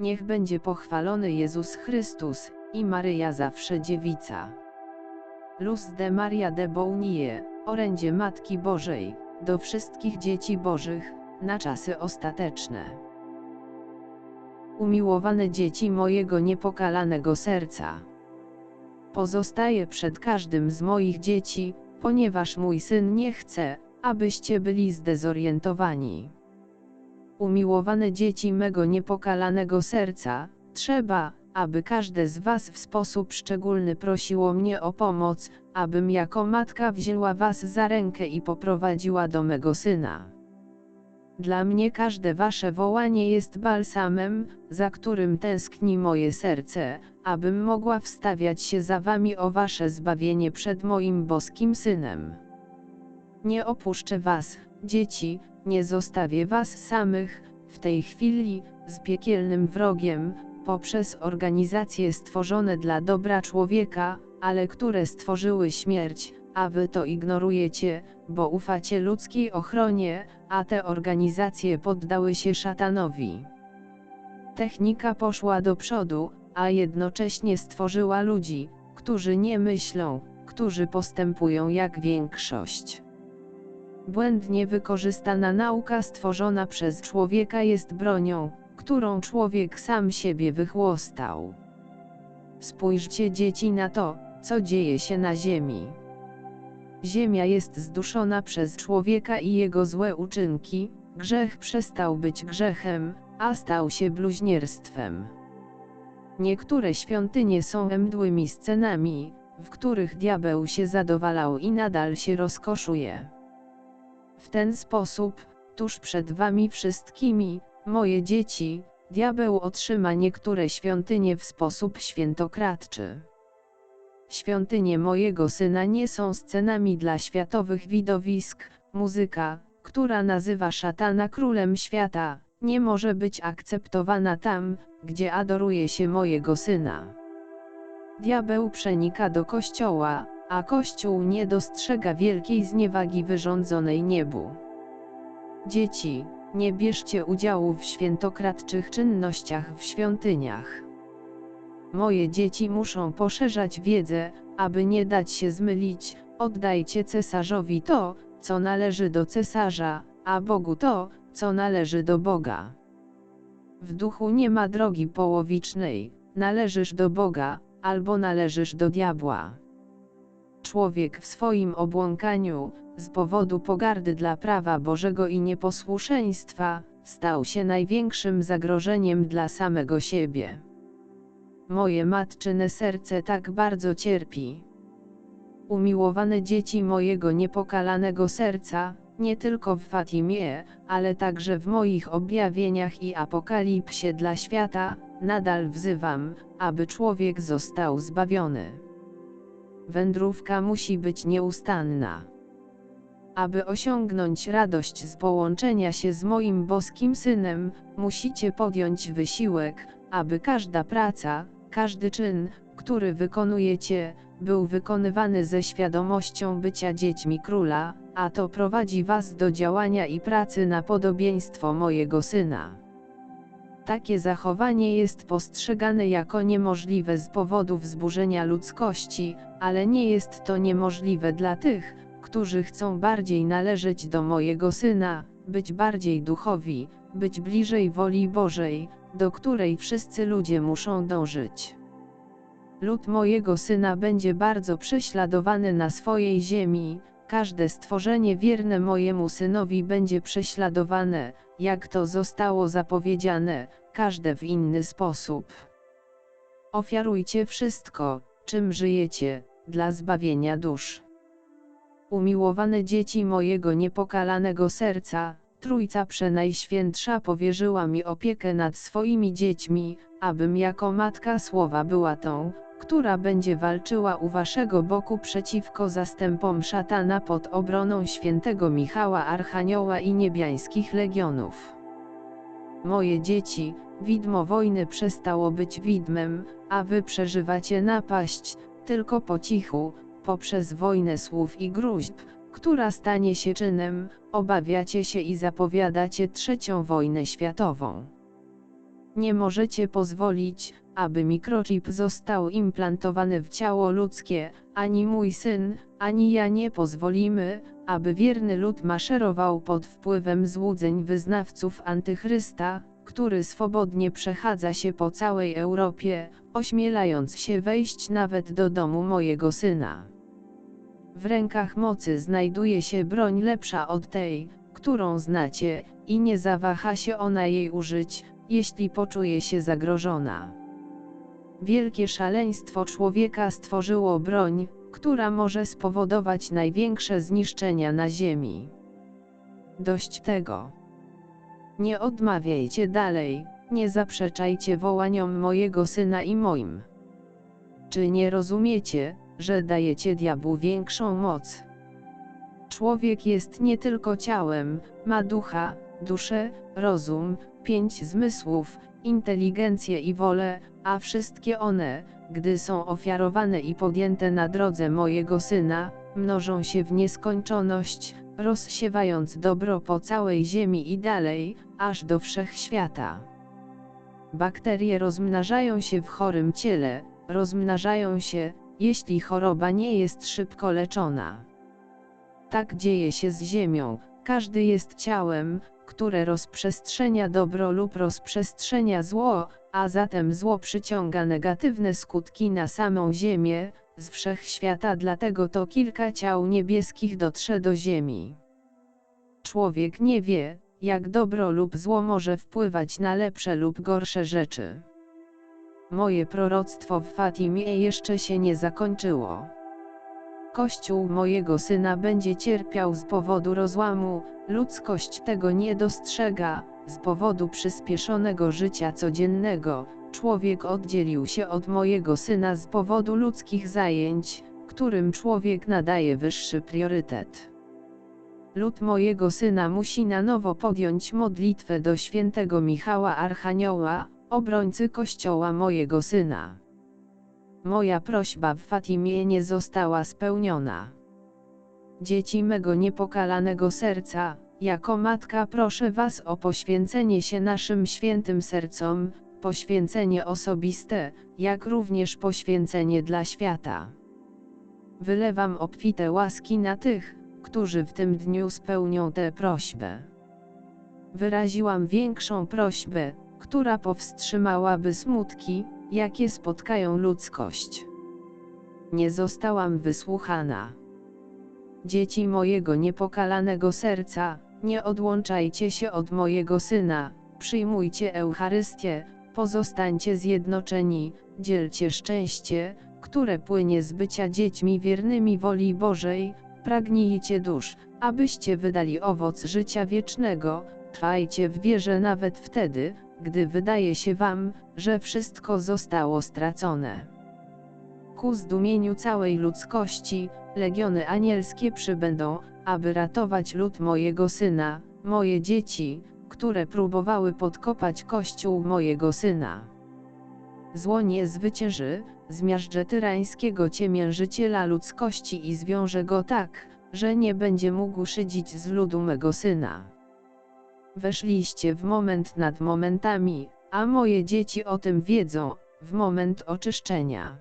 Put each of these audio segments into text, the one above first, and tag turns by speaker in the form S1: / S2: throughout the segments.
S1: Niech będzie pochwalony Jezus Chrystus i Maryja zawsze dziewica. Luz de Maria de Bounie, orędzie Matki Bożej, do wszystkich dzieci Bożych, na czasy ostateczne. Umiłowane dzieci mojego niepokalanego serca. Pozostaję przed każdym z moich dzieci, ponieważ mój Syn nie chce, abyście byli zdezorientowani. Umiłowane dzieci mego niepokalanego serca, trzeba, aby każde z was w sposób szczególny prosiło mnie o pomoc, abym jako matka wzięła was za rękę i poprowadziła do mego Syna. Dla mnie każde wasze wołanie jest balsamem, za którym tęskni moje serce, abym mogła wstawiać się za wami o wasze zbawienie przed moim boskim Synem. Nie opuszczę was, dzieci, nie zostawię was samych, w tej chwili, z piekielnym wrogiem, poprzez organizacje stworzone dla dobra człowieka, ale które stworzyły śmierć, a wy to ignorujecie, bo ufacie ludzkiej ochronie, a te organizacje poddały się szatanowi. Technika poszła do przodu, a jednocześnie stworzyła ludzi, którzy nie myślą, którzy postępują jak większość. Błędnie wykorzystana nauka stworzona przez człowieka jest bronią, którą człowiek sam siebie wychłostał. Spójrzcie, dzieci, na to, co dzieje się na ziemi. Ziemia jest zduszona przez człowieka i jego złe uczynki, grzech przestał być grzechem, a stał się bluźnierstwem. Niektóre świątynie są mdłymi scenami, w których diabeł się zadowalał i nadal się rozkoszuje. W ten sposób, tuż przed wami wszystkimi, moje dzieci, diabeł otrzyma niektóre świątynie w sposób świętokradczy. Świątynie mojego Syna nie są scenami dla światowych widowisk. Muzyka, która nazywa szatana królem świata, nie może być akceptowana tam, gdzie adoruje się mojego Syna. Diabeł przenika do Kościoła, a Kościół nie dostrzega wielkiej zniewagi wyrządzonej niebu. Dzieci, nie bierzcie udziału w świętokradczych czynnościach w świątyniach. Moje dzieci muszą poszerzać wiedzę, aby nie dać się zmylić. Oddajcie cesarzowi to, co należy do cesarza, a Bogu to, co należy do Boga. W duchu nie ma drogi połowicznej, należysz do Boga, albo należysz do diabła. Człowiek w swoim obłąkaniu, z powodu pogardy dla prawa Bożego i nieposłuszeństwa, stał się największym zagrożeniem dla samego siebie. Moje matczyne serce tak bardzo cierpi. Umiłowane dzieci mojego niepokalanego serca, nie tylko w Fatimie, ale także w moich objawieniach i apokalipsie dla świata, nadal wzywam, aby człowiek został zbawiony. Wędrówka musi być nieustanna. Aby osiągnąć radość z połączenia się z moim boskim Synem, musicie podjąć wysiłek, aby każda praca, każdy czyn, który wykonujecie, był wykonywany ze świadomością bycia dziećmi Króla, a to prowadzi was do działania i pracy na podobieństwo mojego Syna. Takie zachowanie jest postrzegane jako niemożliwe z powodu wzburzenia ludzkości, ale nie jest to niemożliwe dla tych, którzy chcą bardziej należeć do mojego Syna, być bardziej duchowi, być bliżej woli Bożej, do której wszyscy ludzie muszą dążyć. Lud mojego Syna będzie bardzo prześladowany na swojej ziemi, każde stworzenie wierne mojemu Synowi będzie prześladowane, jak to zostało zapowiedziane, każde w inny sposób. Ofiarujcie wszystko, czym żyjecie, dla zbawienia dusz. Umiłowane dzieci mojego niepokalanego serca, Trójca Przenajświętsza powierzyła mi opiekę nad swoimi dziećmi, abym jako matka słowa była tą, która będzie walczyła u waszego boku przeciwko zastępom szatana pod obroną świętego Michała Archanioła i niebiańskich legionów. Moje dzieci, widmo wojny przestało być widmem, a wy przeżywacie napaść, tylko po cichu, poprzez wojnę słów i gróźb, która stanie się czynem, obawiacie się i zapowiadacie trzecią wojnę światową. Nie możecie pozwolić, aby mikrochip został implantowany w ciało ludzkie, ani mój syn, ani ja nie pozwolimy, aby wierny lud maszerował pod wpływem złudzeń wyznawców Antychrysta, który swobodnie przechadza się po całej Europie, ośmielając się wejść nawet do domu mojego syna. W rękach mocy znajduje się broń lepsza od tej, którą znacie, i nie zawaha się ona jej użyć, jeśli poczuje się zagrożona. Wielkie szaleństwo człowieka stworzyło broń, która może spowodować największe zniszczenia na ziemi. Dość tego. Nie odmawiajcie dalej, nie zaprzeczajcie wołaniom mojego syna i moim. Czy nie rozumiecie, że dajecie diabłu większą moc? Człowiek jest nie tylko ciałem, ma ducha, duszę, rozum, 5 zmysłów, inteligencję i wolę, a wszystkie one, gdy są ofiarowane i podjęte na drodze mojego syna, mnożą się w nieskończoność, rozsiewając dobro po całej ziemi i dalej, aż do wszechświata. Bakterie rozmnażają się w chorym ciele, rozmnażają się, jeśli choroba nie jest szybko leczona. Tak dzieje się z ziemią, każdy jest ciałem, które rozprzestrzenia dobro lub rozprzestrzenia zło, a zatem zło przyciąga negatywne skutki na samą ziemię, z wszechświata, dlatego to kilka ciał niebieskich dotrze do ziemi. Człowiek nie wie, jak dobro lub zło może wpływać na lepsze lub gorsze rzeczy. Moje proroctwo w Fatimie jeszcze się nie zakończyło. Kościół mojego syna będzie cierpiał z powodu rozłamu, ludzkość tego nie dostrzega, z powodu przyspieszonego życia codziennego, człowiek oddzielił się od mojego syna z powodu ludzkich zajęć, którym człowiek nadaje wyższy priorytet. Lud mojego syna musi na nowo podjąć modlitwę do świętego Michała Archanioła, obrońcy Kościoła mojego syna. Moja prośba w Fatimie nie została spełniona. Dzieci mego niepokalanego serca, jako matka proszę was o poświęcenie się naszym świętym sercom, poświęcenie osobiste, jak również poświęcenie dla świata. Wylewam obfite łaski na tych, którzy w tym dniu spełnią tę prośbę. Wyraziłam większą prośbę, która powstrzymałaby smutki, jakie spotkają ludzkość. Nie zostałam wysłuchana. Dzieci mojego niepokalanego serca, nie odłączajcie się od mojego syna, przyjmujcie Eucharystię, pozostańcie zjednoczeni, dzielcie szczęście, które płynie z bycia dziećmi wiernymi woli Bożej, pragnijcie dusz, abyście wydali owoc życia wiecznego, trwajcie w wierze nawet wtedy, gdy wydaje się wam, że wszystko zostało stracone. Ku zdumieniu całej ludzkości, legiony anielskie przybędą, aby ratować lud mojego syna, moje dzieci, które próbowały podkopać kościół mojego syna. Zło nie zwycięży, zmiażdżę tyrańskiego ciemiężyciela ludzkości i zwiąże go tak, że nie będzie mógł szydzić z ludu mego syna. Weszliście w moment nad momentami, a moje dzieci o tym wiedzą, w moment oczyszczenia.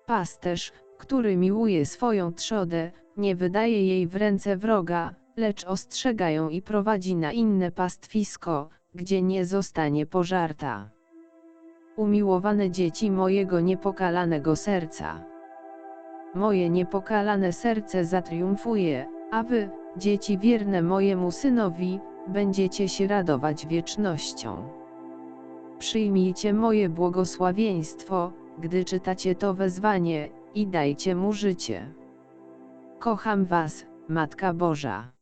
S1: Pasterz, który miłuje swoją trzodę, nie wydaje jej w ręce wroga, lecz ostrzega ją i prowadzi na inne pastwisko, gdzie nie zostanie pożarta. Umiłowane dzieci mojego niepokalanego serca. Moje niepokalane serce zatriumfuje, a wy, dzieci wierne mojemu synowi, będziecie się radować wiecznością. Przyjmijcie moje błogosławieństwo, gdy czytacie to wezwanie, i dajcie mu życie. Kocham was, Matka Boża.